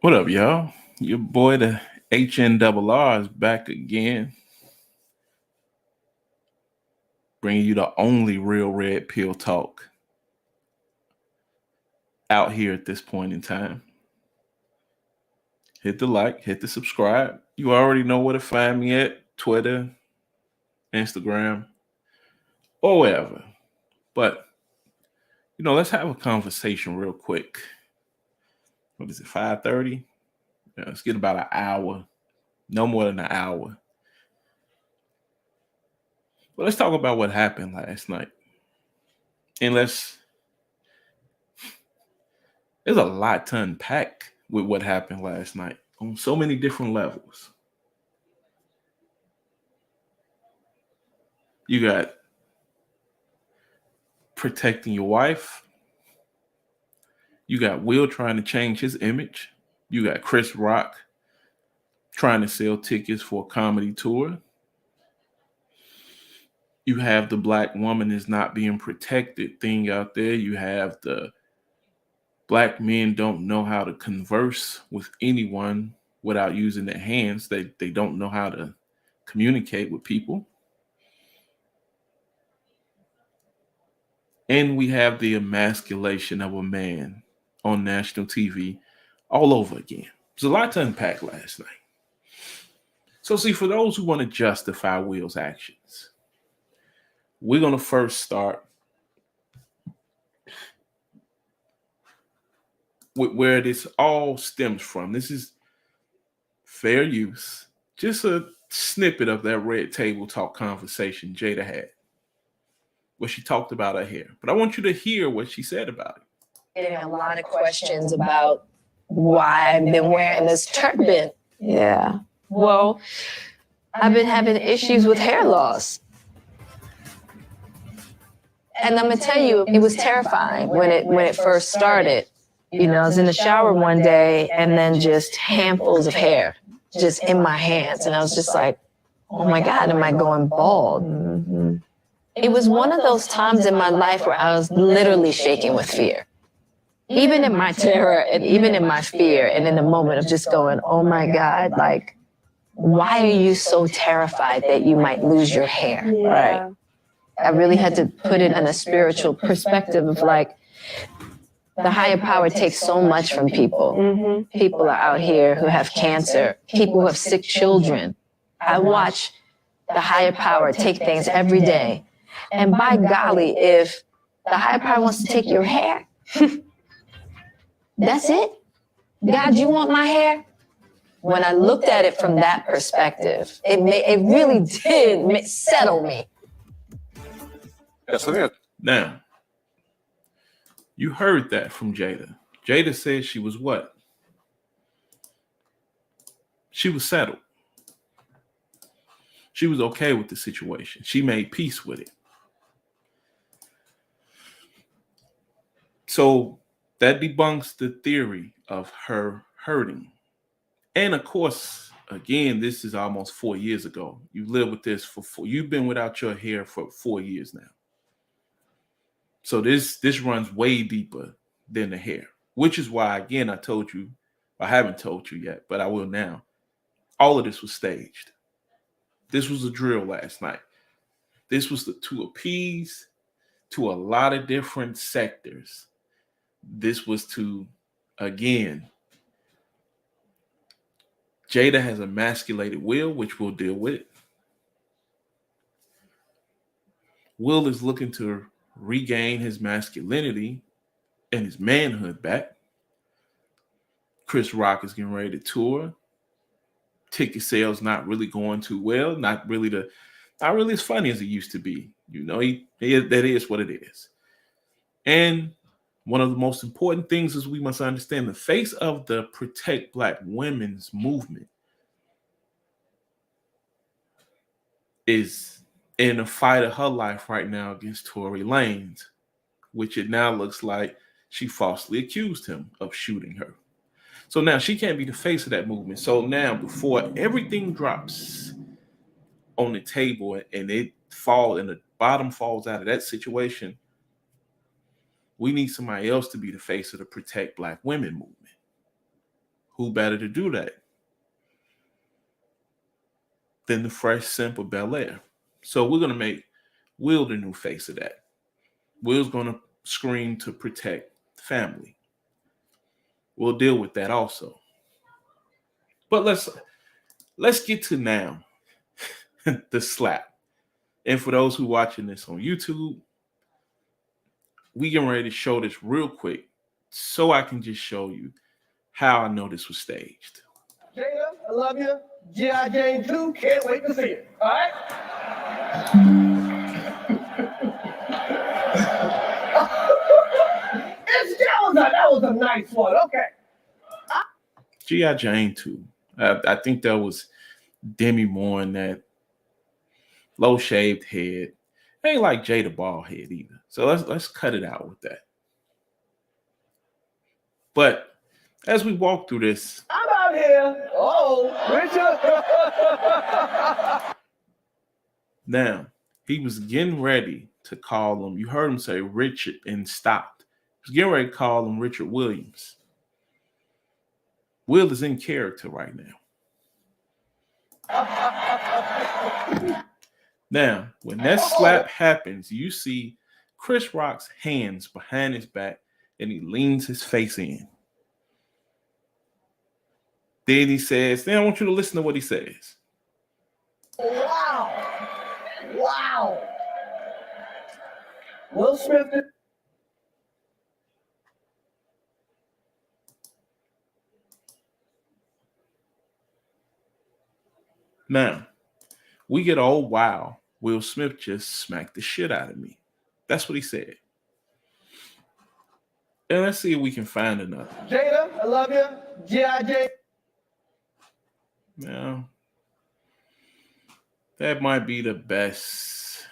What up, y'all? Your boy, the HN is back again, bringing you the only real red pill talk out here at this point in time. Hit the like, hit the subscribe. You already know where to find me at Twitter, Instagram, or wherever. But, let's have a conversation real quick. What is it, 5:30? Yeah, let's get about an hour, no more than an hour. But let's talk about what happened last night. And there's a lot to unpack with what happened last night on so many different levels. You got protecting your wife. You got Will trying to change his image. You got Chris Rock trying to sell tickets for a comedy tour. You have the black woman is not being protected thing out there. You have the black men don't know how to converse with anyone without using their hands. They don't know how to communicate with people. And we have the emasculation of a man on national TV all over again. There's a lot to unpack last night. So, see, for those who want to justify Will's actions, we're going to first start with where this all stems from. This is fair use, just a snippet of that red table talk conversation Jada had, where she talked about her hair. But I want you to hear what she said about it. Getting a lot of questions about why I've been wearing this turban. Yeah. Well, I've been having issues with hair loss. And I'm gonna tell you, it was terrifying when it first started. You know, I was in the shower one day and then just handfuls of hair just in my hands. And I was just like, oh my God, am I going bald? Mm-hmm. It was one of those times in my life where I was literally shaking with fear. Even in my terror and even in my fear and in the moment of just going, oh my God, like, why are you so terrified that you might lose your hair? Yeah. Right. I really had to put it in a spiritual perspective of like, the higher power takes so much from people. Mm-hmm. People are out here who have cancer, people who have sick children. I watch the higher power take things every day. And by golly, if the higher power wants to take your hair, that's it? God, you want my hair? When I looked at it from that perspective, it really did settle me. Yes, it is. Now, you heard that from Jada. Jada said she was what? She was settled. She was okay with the situation. She made peace with it. So that debunks the theory of her hurting. And of course, again, this is almost 4 years ago. You lived with this you've been without your hair for 4 years now. So this runs way deeper than the hair, which is why, again, I haven't told you yet, but I will now. All of this was staged. This was a drill last night. This was to appease to a lot of different sectors. This was to, again, Jada has emasculated Will, which we'll deal with. Will is looking to regain his masculinity and his manhood back. Chris Rock is getting ready to tour. Ticket sales not really going too well. Not really as funny as it used to be. You know, that is what it is. And one of the most important things is we must understand the face of the Protect Black Women's movement is in a fight of her life right now against Tory Lanez, which it now looks like she falsely accused him of shooting her. So now she can't be the face of that movement. So now, before everything drops on the table and the bottom falls out of that situation, we need somebody else to be the face of the Protect Black Women movement. who better to do that than the fresh Simp of Bel-Air? So we're going to make Will the new face of that. Will's going to scream to protect family. We'll deal with that also. But let's get to now the slap. And for those who watching this on YouTube, we getting ready to show this real quick so I can just show you how I know this was staged. Jada, I love you. G.I. Jane 2, can't wait to see it. All right? That was a nice one. Okay. G.I. Jane 2. I think that was Demi Moore in that low shaved head. Ain't like Jada bald head either. So let's cut it out with that. But as we walk through this, I'm out here. Oh, Richard. now he was getting ready to call him. You heard him say Richard and stopped. He was getting ready to call him Richard Williams. Will is in character right now. Now, when that slap happens, you see Chris Rock's hands behind his back and he leans his face in. Then he says, then I want you to listen to what he says. Wow. Wow. Will Smith. Now, we get, oh, wow, Will Smith just smacked the shit out of me. That's what he said. And let's see if we can find another. Jada, I love you. G.I. Jane. Now, that might be the best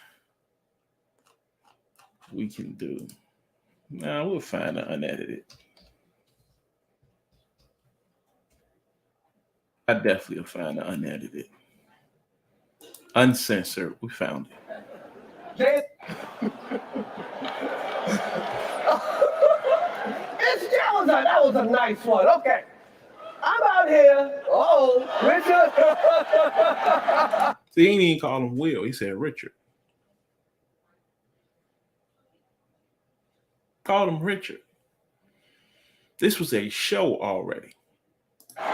we can do. Now, we'll find an unedited. I definitely will find an unedited. Uncensored, we found it. That was a nice one. Okay. I'm out here. Oh, Richard. See, he didn't even call him Will. He said Richard. Called him Richard. This was a show already. Oh,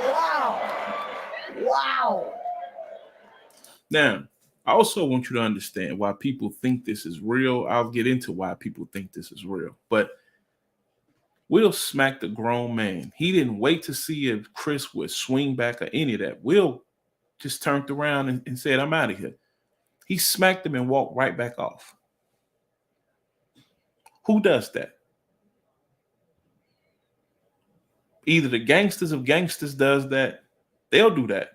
wow. Wow. Now, I also want you to understand why people think this is real. I'll get into why people think this is real. But Will smacked a grown man. He didn't wait to see if Chris would swing back or any of that. Will just turned around and said, I'm out of here. He smacked him and walked right back off. Who does that? Either the gangsters of gangsters does that. They'll do that.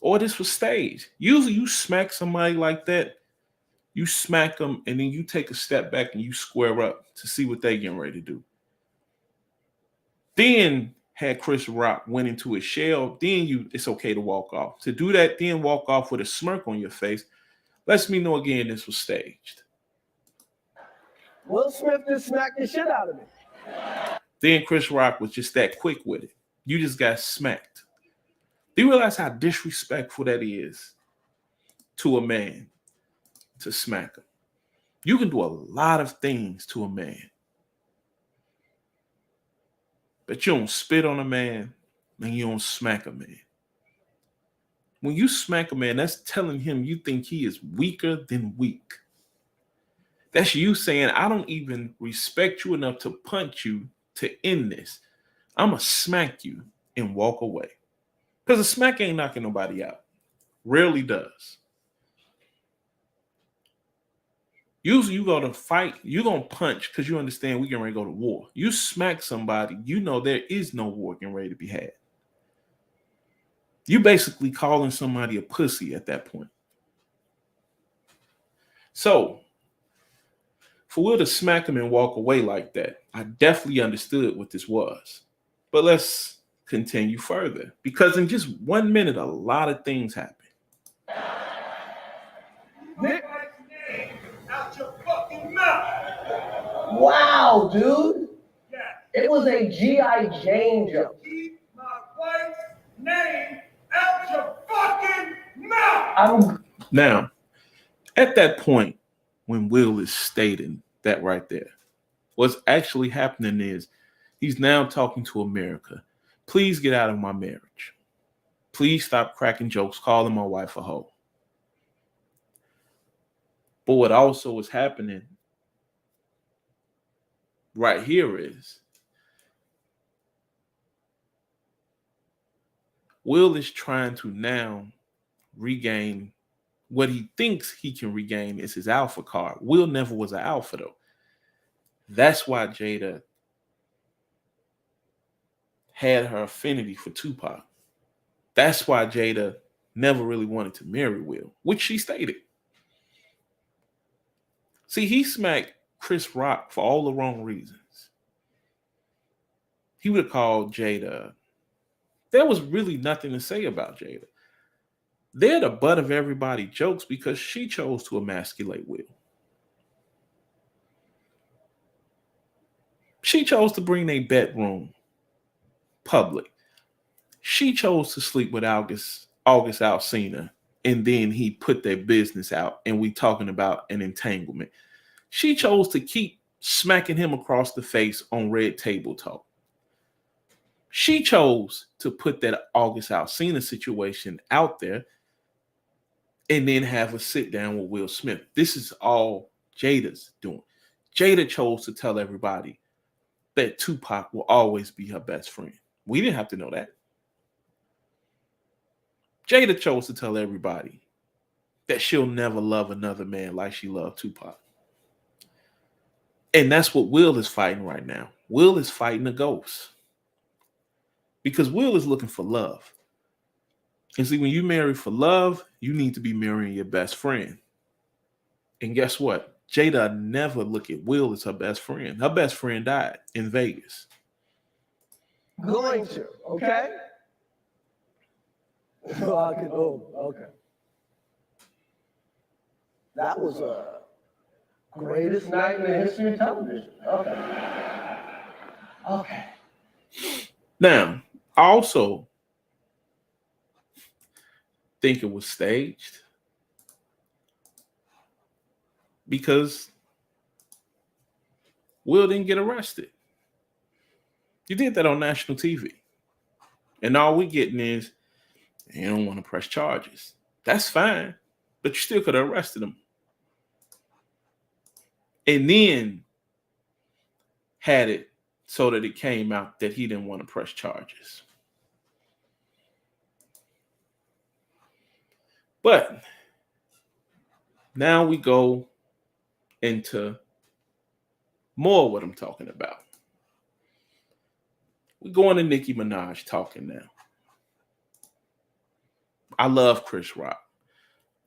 Or this was staged. Usually you smack somebody like that, you smack them, and then you take a step back and you square up to see what they getting ready to do. Then had Chris Rock went into his shell, then it's okay to walk off. To do that, then walk off with a smirk on your face, lets me know again this was staged. Will Smith just smacked the shit out of me. Then Chris Rock was just that quick with it. You just got smacked. Do you realize how disrespectful that is to a man to smack him? You can do a lot of things to a man, but you don't spit on a man and you don't smack a man. When you smack a man, that's telling him you think he is weaker than weak. That's you saying, I don't even respect you enough to punch you to end this. I'm going to smack you and walk away. Because a smack ain't knocking nobody out. Rarely does. Usually you go to fight, you're going to punch because you understand we're getting ready to go to war. You smack somebody, you know there is no war getting ready to be had. You basically calling somebody a pussy at that point. So, for Will to smack him and walk away like that, I definitely understood what this was. But let's continue further, because in just 1 minute, a lot of things happen. Wow, dude. It was a G.I. Jane joke. Keep my wife's name out your fucking mouth. Now, at that point, when Will is stating that right there, what's actually happening is he's now talking to America. Please get out of my marriage. Please stop cracking jokes, calling my wife a hoe. But what also is happening right here is Will is trying to now regain what he thinks he can regain is his alpha card. Will never was an alpha though. That's why Jada had her affinity for Tupac. That's why Jada never really wanted to marry Will, which she stated. See, he smacked Chris Rock for all the wrong reasons. He would have called Jada. There was really nothing to say about Jada. They're the butt of everybody's jokes because she chose to emasculate Will. She chose to bring their bedroom public. She chose to sleep with August Alsina, and then he put their business out, and we talking about an entanglement. She chose to keep smacking him across the face on Red Table Talk. She chose to put that August Alsina situation out there and then have a sit down with Will Smith. This is all Jada's doing. Jada chose to tell everybody that Tupac will always be her best friend. We didn't have to know that. Jada chose to tell everybody that she'll never love another man like she loved Tupac. And that's what Will is fighting right now. Will is fighting a ghost. Because Will is looking for love. And see, when you marry for love, you need to be marrying your best friend. And guess what? Jada never look at Will as her best friend. Her best friend died in Vegas. Going to, okay? Okay. That was a greatest night in the history of television. Okay. Now, I also think it was staged because Will didn't get arrested. You did that on national TV. And all we're getting is, you don't want to press charges. That's fine, but you still could have arrested him. And then had it so that it came out that he didn't want to press charges. But now we go into more of what I'm talking about. We're going to Nicki Minaj talking now. I love Chris Rock.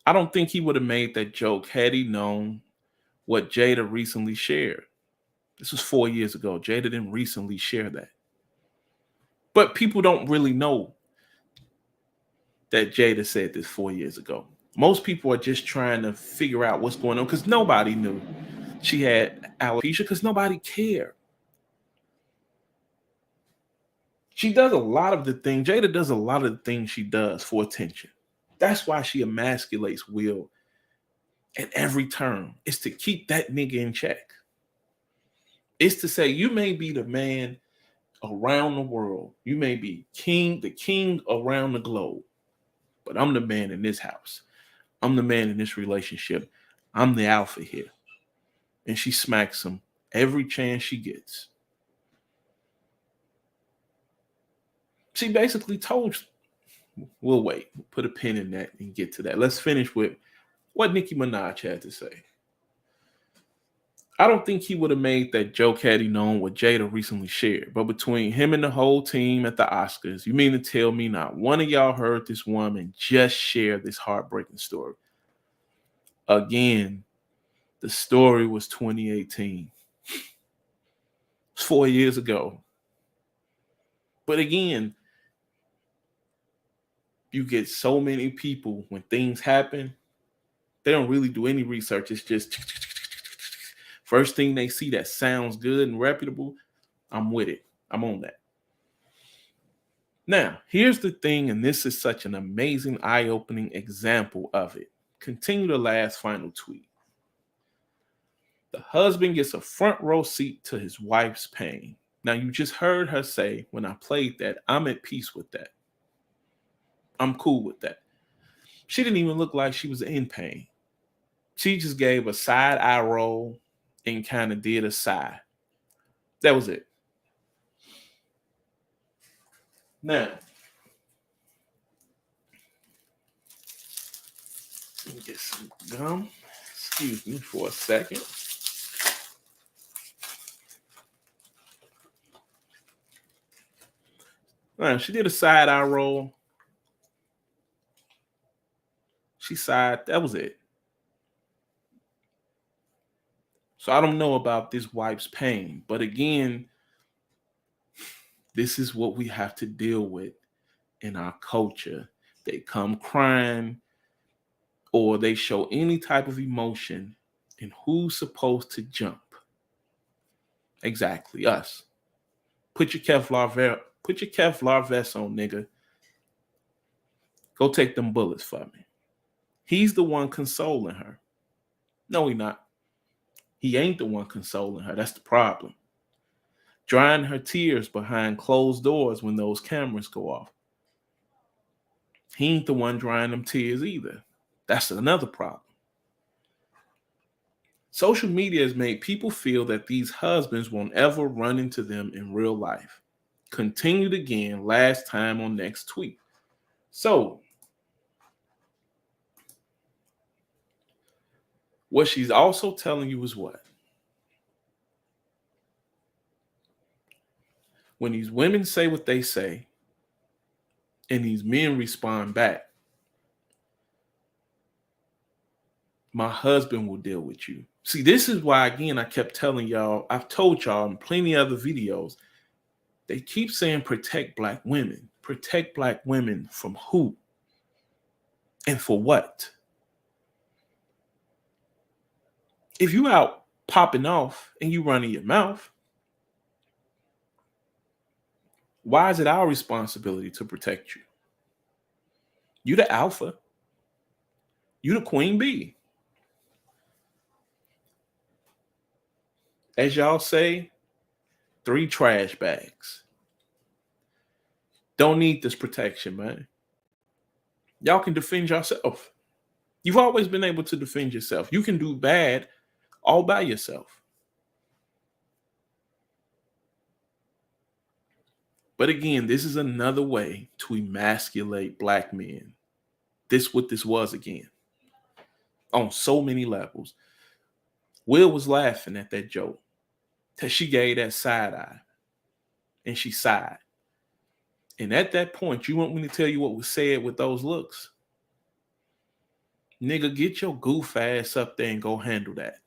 I don't think he would have made that joke had he known what Jada recently shared. This was 4 years ago. Jada didn't recently share that. But people don't really know that Jada said this 4 years ago. Most people are just trying to figure out what's going on because nobody knew she had alopecia because nobody cared. She does a lot of the things, Jada does a lot of the things she does for attention. That's why she emasculates Will at every turn. It's to keep that nigga in check. It's to say, you may be the man around the world. You may be the king around the globe. But I'm the man in this house. I'm the man in this relationship. I'm the alpha here. And she smacks him every chance she gets. She basically told you, we'll wait. Put a pin in that and get to that. Let's finish with what Nicki Minaj had to say. I don't think he would have made that joke had he known what Jada recently shared. But between him and the whole team at the Oscars, you mean to tell me not one of y'all heard this woman just share this heartbreaking story? Again, the story was 2018. It's 4 years ago. But again, you get so many people when things happen, they don't really do any research. It's just first thing they see that sounds good and reputable, I'm with it. I'm on that. Now, here's the thing, and this is such an amazing, eye-opening example of it. Continue the last final tweet. The husband gets a front row seat to his wife's pain. Now, you just heard her say, when I played that, I'm at peace with that. I'm cool with that. She didn't even look like she was in pain. She just gave a side eye roll and kind of did a sigh. That was it. Now, let me get some gum. Excuse me for a second. All right, she did a side eye roll. She sighed. That was it. So I don't know about this wife's pain, but again, this is what we have to deal with in our culture. They come crying or they show any type of emotion, and who's supposed to jump? Exactly, us. Put your Kevlar vest on, nigga. Go take them bullets for me. He's the one consoling her. No, he not. He ain't the one consoling her. That's the problem. Drying her tears behind closed doors when those cameras go off. He ain't the one drying them tears either. That's another problem. Social media has made people feel that these husbands won't ever run into them in real life. Continued again last time on next tweet. So, what she's also telling you is what? When these women say what they say, and these men respond back, my husband will deal with you. See, this is why, again, I kept telling y'all, I've told y'all in plenty of other videos, they keep saying protect black women. Protect black women from who? And for what? If you out popping off and you running your mouth, why is it our responsibility to protect you? You the alpha. You the queen bee. As y'all say, 3 trash bags. Don't need this protection, man. Y'all can defend yourself. You've always been able to defend yourself. You can do bad all by yourself. But again, this is another way to emasculate black men. This what this was again. On so many levels. Will was laughing at that joke. That she gave that side eye. And she sighed. And at that point, you want me to tell you what was said with those looks? Nigga, get your goof ass up there and go handle that.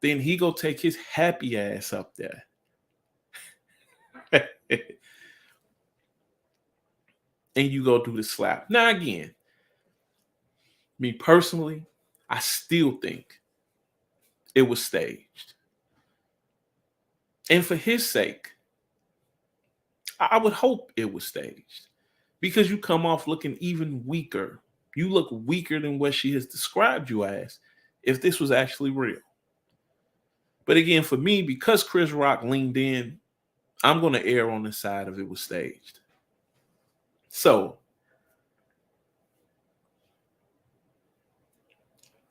Then he go take his happy ass up there. And you go do the slap. Now again, me personally, I still think it was staged. And for his sake, I would hope it was staged. Because you come off looking even weaker. You look weaker than what she has described you as if this was actually real. But again, for me, because Chris Rock leaned in, I'm going to err on the side of it was staged. So,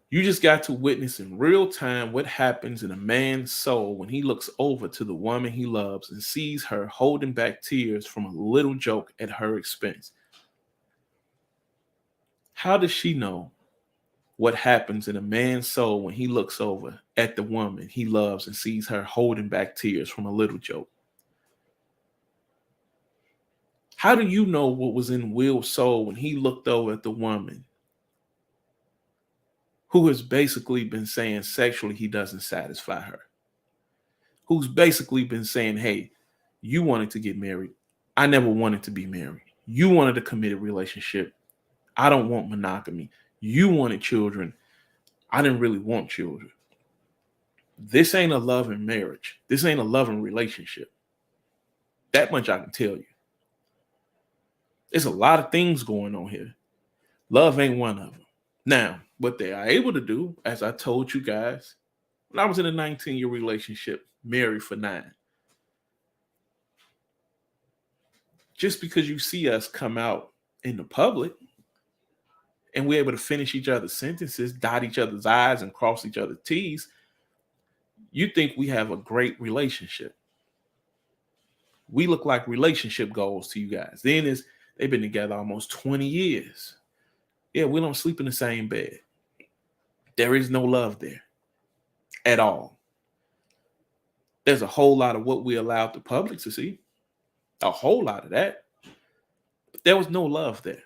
you just got to witness in real time what happens in a man's soul when he looks over to the woman he loves and sees her holding back tears from a little joke at her expense. How does she know what happens in a man's soul when he looks over at the woman he loves and sees her holding back tears from a little joke? How do you know what was in Will's soul when he looked over at the woman who has basically been saying sexually he doesn't satisfy her? Who's basically been saying, hey, you wanted to get married. I never wanted to be married. You wanted a committed relationship. I don't want monogamy. You wanted children. I didn't really want children. This ain't a loving marriage. This ain't a loving relationship. That much I can tell you. There's a lot of things going on here. Love ain't one of them. Now, what they are able to do, as I told you guys, when I was in a 19-year relationship, married for 9. Just because you see us come out in the public and we're able to finish each other's sentences, dot each other's I's and cross each other's T's, you think we have a great relationship. We look like relationship goals to you guys. Then they've been together almost 20 years. Yeah, we don't sleep in the same bed. There is no love there at all. There's a whole lot of what we allowed the public to see. A whole lot of that. But there was no love there.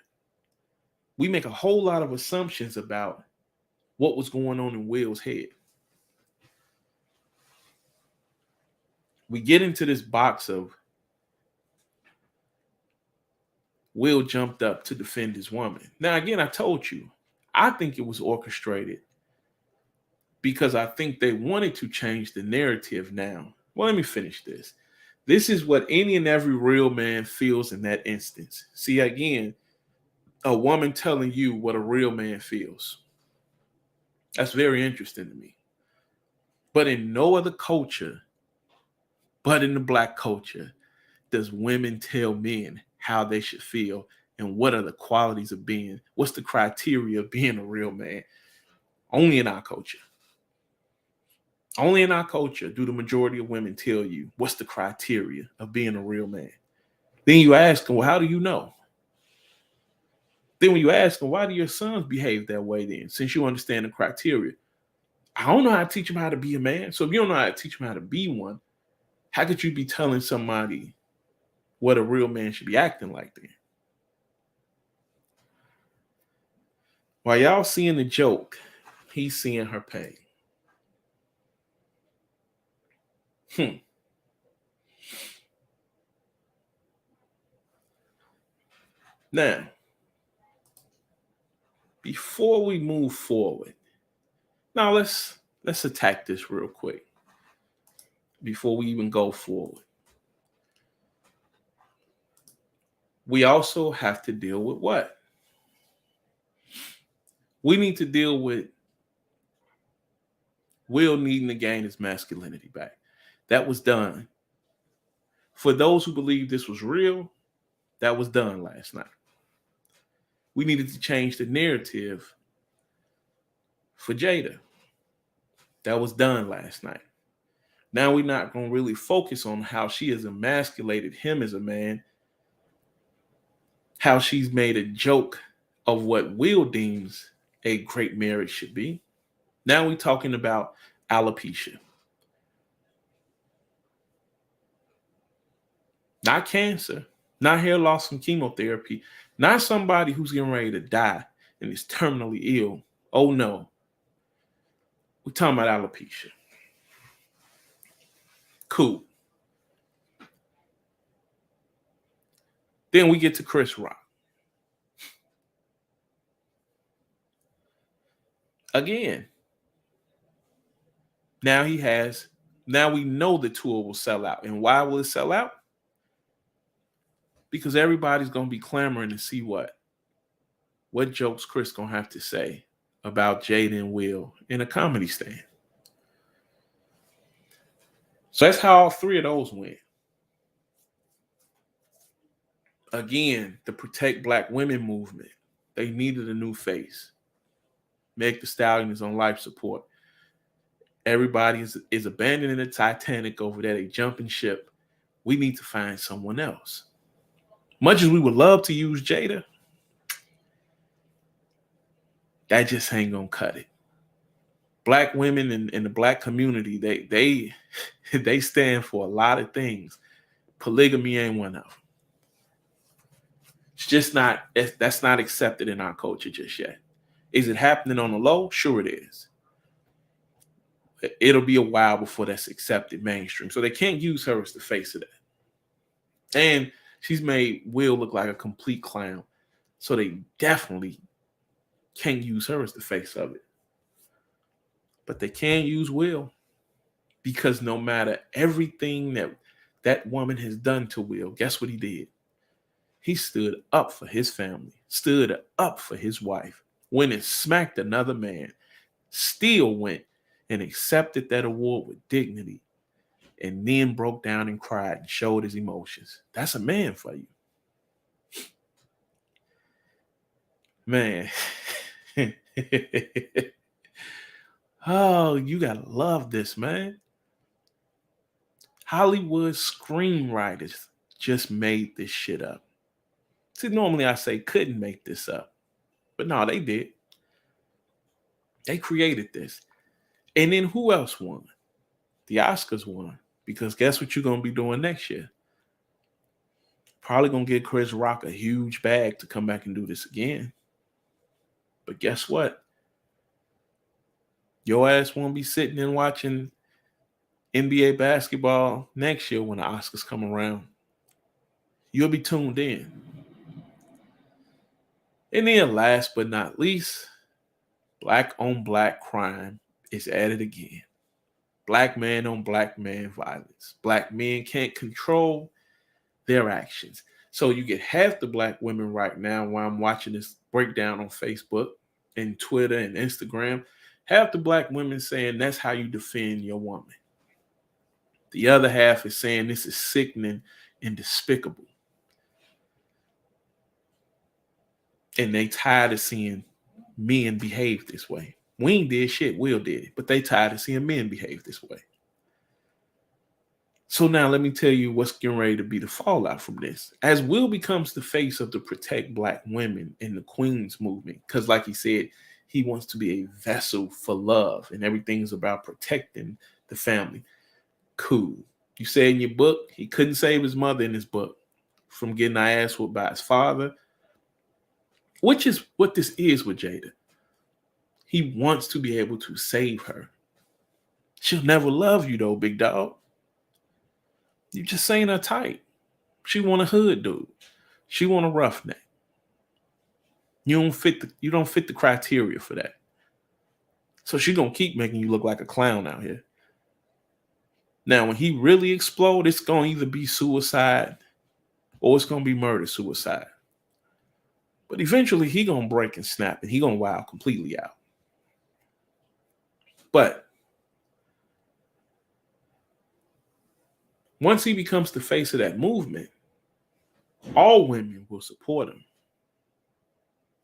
We make a whole lot of assumptions about what was going on in Will's head. We get into this box of Will jumped up to defend his woman. Now, again, I told you, I think it was orchestrated because I think they wanted to change the narrative now. Well, let me finish this. This is what any and every real man feels in that instance. See, again, a woman telling you what a real man feels. That's very interesting to me. But in no other culture, but in the Black culture, does women tell men how they should feel and what are the qualities of being, what's the criteria of being a real man. Only in our culture. Only in our culture do the majority of women tell you what's the criteria of being a real man. Then you ask them, well, how do you know? Then when you ask them, why do your sons behave that way then, since you understand the criteria? I don't know how to teach them how to be a man. So if you don't know how to teach them how to be one, how could you be telling somebody what a real man should be acting like then? While y'all seeing the joke, he's seeing her pain. Now, before we move forward, now let's attack this real quick before we even go forward. We also have to deal with what? We need to deal with Will needing to gain his masculinity back. That was done. For those who believe this was real, that was done last night. We needed to change the narrative for Jada. That was done last night. Now we're not going to really focus on how she has emasculated him as a man, how she's made a joke of what Will deems a great marriage should be. Now we're talking about alopecia. Not cancer, not hair loss from chemotherapy, not somebody who's getting ready to die and is terminally ill. Oh no. We're talking about alopecia. Cool. Then we get to Chris Rock. Again, now we know the tour will sell out. And why will it sell out? Because everybody's going to be clamoring to see what jokes Chris going to have to say about Jada and Will in a comedy stand. So that's how all 3 of those went. Again, the Protect Black Women movement. They needed a new face. Meg Thee Stallion is on life support. Everybody is abandoning the Titanic over there. They jumping ship. We need to find someone else. Much as we would love to use Jada, that just ain't gonna cut it. Black women in the Black community, they stand for a lot of things. Polygamy ain't one of them. It's just that's not accepted in our culture just yet. Is it happening on the low? Sure it is. It'll be a while before that's accepted mainstream. So they can't use her as the face of that. And she's made Will look like a complete clown. So they definitely can't use her as the face of it. But they can use Will, because no matter everything that that woman has done to Will, guess what he did? He stood up for his family, stood up for his wife, went and smacked another man, still went and accepted that award with dignity, and then broke down and cried and showed his emotions. That's a man for you. Man. Oh, you gotta love this, man. Hollywood screenwriters just made this shit up. See, normally I say couldn't make this up, but no, they did. They created this. And then who else won? The Oscars won. Because guess what you're going to be doing next year? Probably going to get Chris Rock a huge bag to come back and do this again. But guess what? Your ass won't be sitting and watching NBA basketball next year when the Oscars come around. You'll be tuned in. And then last but not least, black on black crime is at it again. Black man on black man violence. Black men can't control their actions. So you get half the black women right now while I'm watching this breakdown on Facebook and Twitter and Instagram. Half the black women saying that's how you defend your woman. The other half is saying this is sickening and despicable. And they tired of seeing men behave this way. We ain't did shit, Will did it, but they tired of seeing men behave this way. So now let me tell you what's getting ready to be the fallout from this. As Will becomes the face of the Protect Black Women in the Queens movement, because like he said, he wants to be a vessel for love and everything's about protecting the family. Cool. You say in your book, he couldn't save his mother in his book from getting her ass whooped by his father, which is what this is with Jada. He wants to be able to save her. She'll never love you though, big dog. You just saying her type. She want a hood dude. She want a roughneck. You don't fit the criteria for that. So she gonna keep making you look like a clown out here. Now, when he really explode, it's gonna either be suicide or it's gonna be murder-suicide. But eventually he gonna break and snap and he gonna wild completely out. But once he becomes the face of that movement, all women will support him.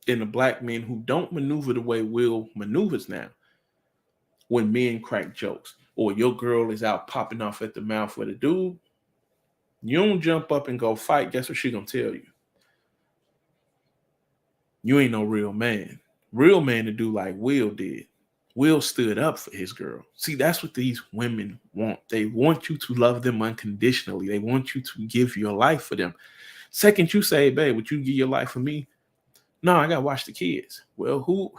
And the black men who don't maneuver the way Will maneuvers now, when men crack jokes or your girl is out popping off at the mouth with a dude, you don't jump up and go fight. Guess what she gonna tell you? You ain't no real man. Real man to do like Will did. Will stood up for his girl. See, that's what these women want. They want you to love them unconditionally. They want you to give your life for them. Second, you say, babe, would you give your life for me? No, I got to watch the kids. Well, who?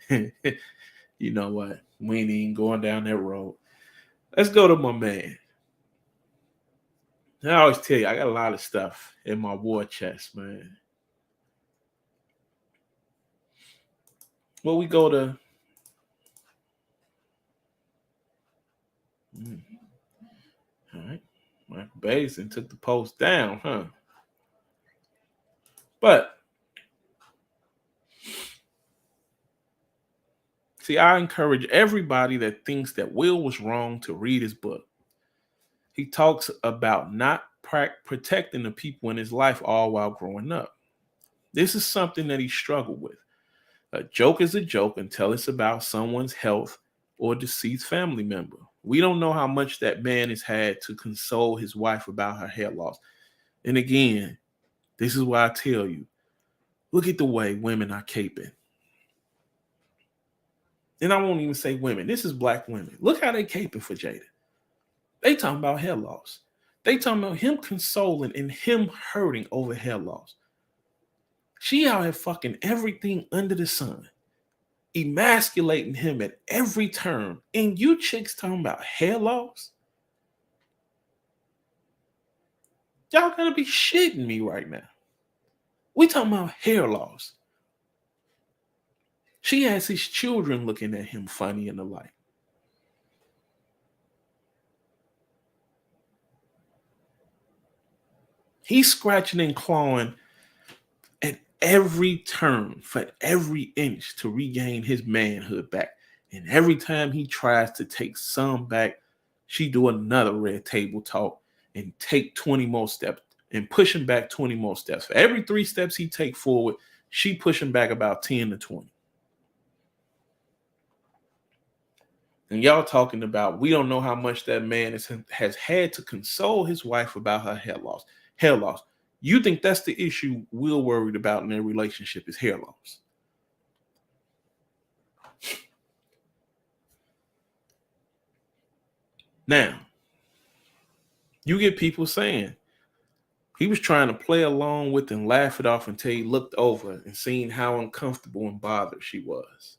You know what? We ain't even going down that road. Let's go to my man. I always tell you, I got a lot of stuff in my war chest, man. Well, we go to... All right. Michael Basin took the post down, huh? But see, I encourage everybody that thinks that Will was wrong to read his book. He talks about not protecting the people in his life all while growing up. This is something that he struggled with. A joke is a joke until it's about someone's health or deceased family member. We don't know how much that man has had to console his wife about her hair loss. And again, this is why I tell you, look at the way women are caping. And I won't even say women. This is black women. Look how they caping for Jada. They talking about hair loss. They talking about him consoling and him hurting over hair loss. She out here fucking everything under the sun, emasculating him at every turn. And you chicks talking about hair loss? Y'all gotta be shitting me right now. We talking about hair loss. She has his children looking at him funny in the light. He's scratching and clawing at every turn for every inch to regain his manhood back. And every time he tries to take some back, she do another red table talk and take 20 more steps and push him back 20 more steps. For every 3 steps he take forward, she push him back about 10 to 20. And y'all talking about, we don't know how much that man has had to console his wife about her hair loss. Hair loss. You think that's the issue we're worried about in their relationship is hair loss? Now, you get people saying he was trying to play along with and laugh it off until he looked over and seen how uncomfortable and bothered she was.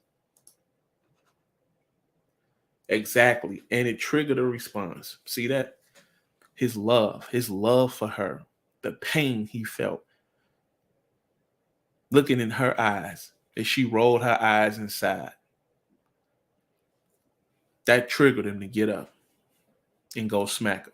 Exactly. And it triggered a response. See that? His love for her, the pain he felt looking in her eyes as she rolled her eyes inside. That triggered him to get up and go smack him.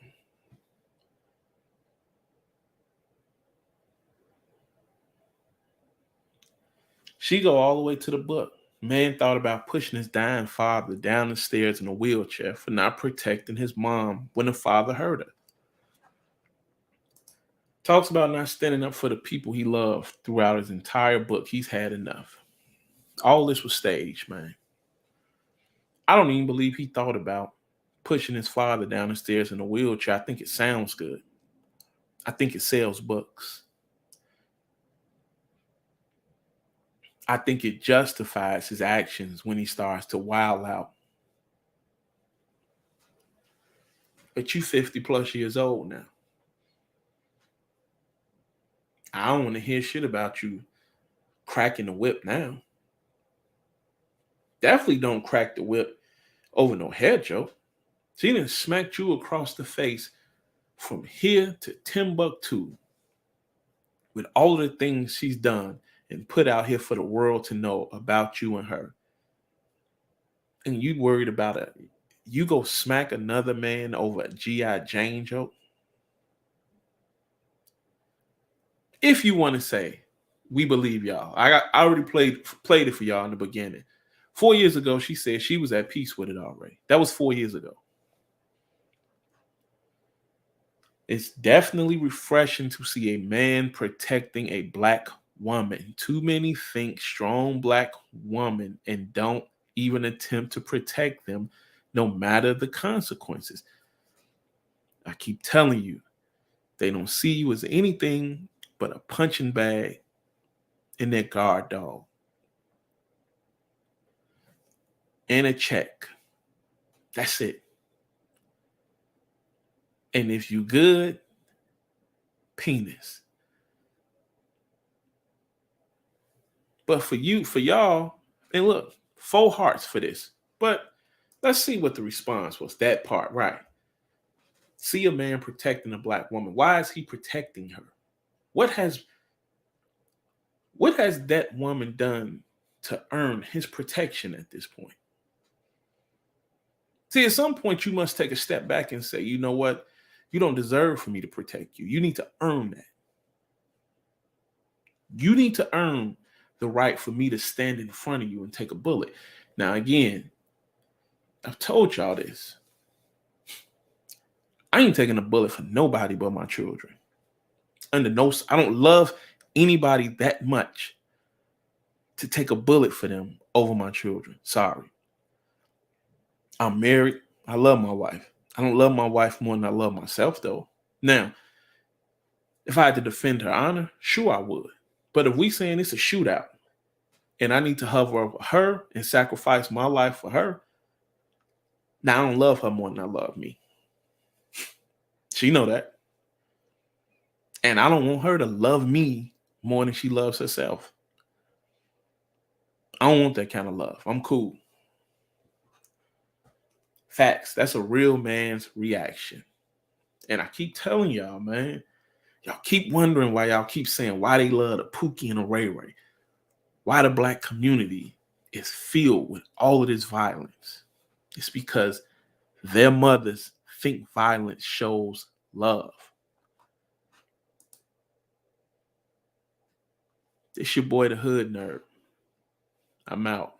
She go all the way to the book. Man thought about pushing his dying father down the stairs in a wheelchair for not protecting his mom when the father hurt her. Talks about not standing up for the people he loved throughout his entire book. He's had enough. All this was staged, man. I don't even believe he thought about pushing his father down the stairs in a wheelchair. I think it sounds good. I think it sells books. I think it justifies his actions when he starts to wild out. But you 50 plus years old now. I don't want to hear shit about you cracking the whip now. Definitely don't crack the whip over no head joke. She done smacked you across the face from here to Timbuktu with all of the things she's done and put out here for the world to know about you and her. And you worried about it. You go smack another man over a G.I. Jane joke? If you want to say, we believe y'all. I already played it for y'all in the beginning. 4 years ago, she said she was at peace with it already. That was 4 years ago. It's definitely refreshing to see a man protecting a black woman. Too many think strong black woman and don't even attempt to protect them, no matter the consequences. I keep telling you, they don't see you as anything but a punching bag in their guard dog. And a check. That's it. And if you good, penis. But for y'all, and look, 4 hearts for this. But let's see what the response was. That part, right? See a man protecting a black woman. Why is he protecting her? What has that woman done to earn his protection at this point? See, at some point, you must take a step back and say, you know what? You don't deserve for me to protect you. You need to earn that. You need to earn the right for me to stand in front of you and take a bullet. Now, again, I've told y'all this. I ain't taking a bullet for nobody but my children. I don't love anybody that much to take a bullet for them over my children. Sorry. I'm married. I love my wife. I don't love my wife more than I love myself, though. Now, if I had to defend her honor, sure I would. But if we saying it's a shootout and I need to hover over her and sacrifice my life for her, now I don't love her more than I love me. She know that. And I don't want her to love me more than she loves herself. I don't want that kind of love. I'm cool. Facts. That's a real man's reaction. And I keep telling y'all, man, y'all keep wondering why y'all keep saying why they love the Pookie and the Ray Ray. Why the black community is filled with all of this violence. It's because their mothers think violence shows love. It's your boy, the Hood Nerd. I'm out.